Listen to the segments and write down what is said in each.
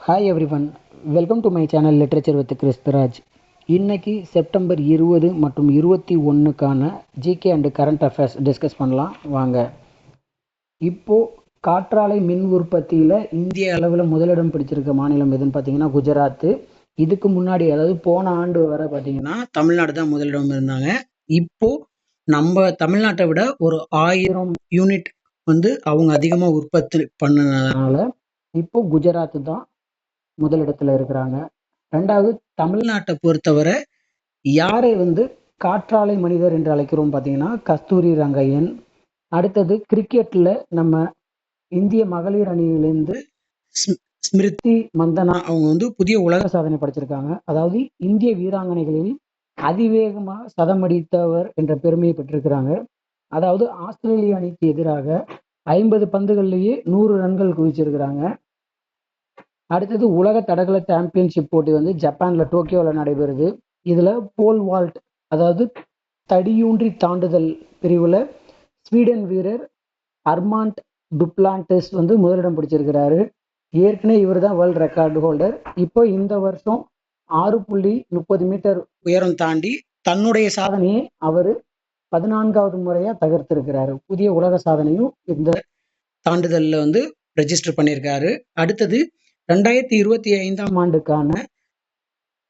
Hi everyone, welcome to my channel literature with Christaraj. இன்னைக்கு September 20 மற்றும் 21க்கான GK and current affairs discuss பண்ணலாம் வாங்க. இப்போது காற்றாலை மின் உற்பத்தியில் இந்திய அளவில் முதலிடம் பிடிச்சிருக்க மாநிலம் எதுன்னு பார்த்தீங்கன்னா குஜராத்து. இதுக்கு முன்னாடி, அதாவது போன ஆண்டு வரை பார்த்தீங்கன்னா தமிழ்நாடு தான் முதலிடம் இருந்தாங்க. இப்போது நம்ம தமிழ்நாட்டை விட ஒரு 1000 யூனிட் அவங்க அதிகமாக உற்பத்தி பண்ணதுனால இப்போ குஜராத்து தான் முதலிடத்துல இருக்கிறாங்க. ரெண்டாவது, தமிழ்நாட்டை பொறுத்தவரை யாரை காற்றாலை மனிதர் என்று அழைக்கிறோம் பார்த்தீங்கன்னா கஸ்தூரி ரங்கையன். அடுத்தது, கிரிக்கெட்ல நம்ம இந்திய மகளிர் அணியிலிருந்து ஸ்மிருதி மந்தனா அவங்க புதிய உலக சாதனை படைச்சிருக்காங்க. அதாவது இந்திய வீராங்கனைகளில் அதிவேகமாக சதமடித்தவர் என்ற பெருமையை பெற்றிருக்கிறாங்க. அதாவது ஆஸ்திரேலிய அணிக்கு எதிராக 50 பந்துகள்லேயே 100 ரன்கள் குவிச்சிருக்கிறாங்க. அடுத்தது, உலக தடகள சாம்பியன்ஷிப் போட்டி ஜப்பான்ல டோக்கியோவில் நடைபெறுது. இதுல போல் வால்ட், அதாவது தடியூன்றி தாண்டுதல் பிரிவுல ஸ்வீடன் வீரர் அர்மாண்ட் டுப்ளான்டிஸ் முதலிடம் பிடிச்சிருக்கிறாரு. ஏற்கனவே இவர் தான் வேர்ல்ட் ரெக்கார்டு ஹோல்டர். இப்போ இந்த வருஷம் 6.30 மீட்டர் உயரம் தாண்டி தன்னுடைய சாதனையை அவர் 14வது முறையா தகர்த்திருக்கிறாரு. புதிய உலக சாதனையும் இந்த தாண்டுதல்ல ரெஜிஸ்டர் பண்ணியிருக்காரு. அடுத்தது, 2025ஆம் ஆண்டுக்கான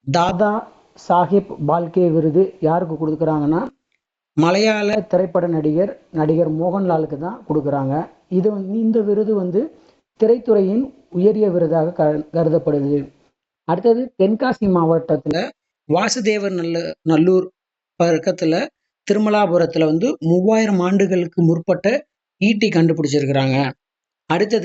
தாதா சாஹிப் பால்கே விருது யாருக்கு கொடுக்குறாங்கன்னா மலையாள திரைப்பட நடிகர் மோகன்லாலுக்கு தான் கொடுக்குறாங்க. இந்த விருது திரைத்துறையின் உயரிய விருதாக கருதப்படுது. அடுத்தது, தென்காசி மாவட்டத்தில் வாசுதேவர் நல்லூர் பக்கத்தில் திருமலாபுரத்தில் 3000 ஆண்டுகளுக்கு முற்பட்ட ஈட்டி கண்டுபிடிச்சிருக்கிறாங்க. அடுத்தது,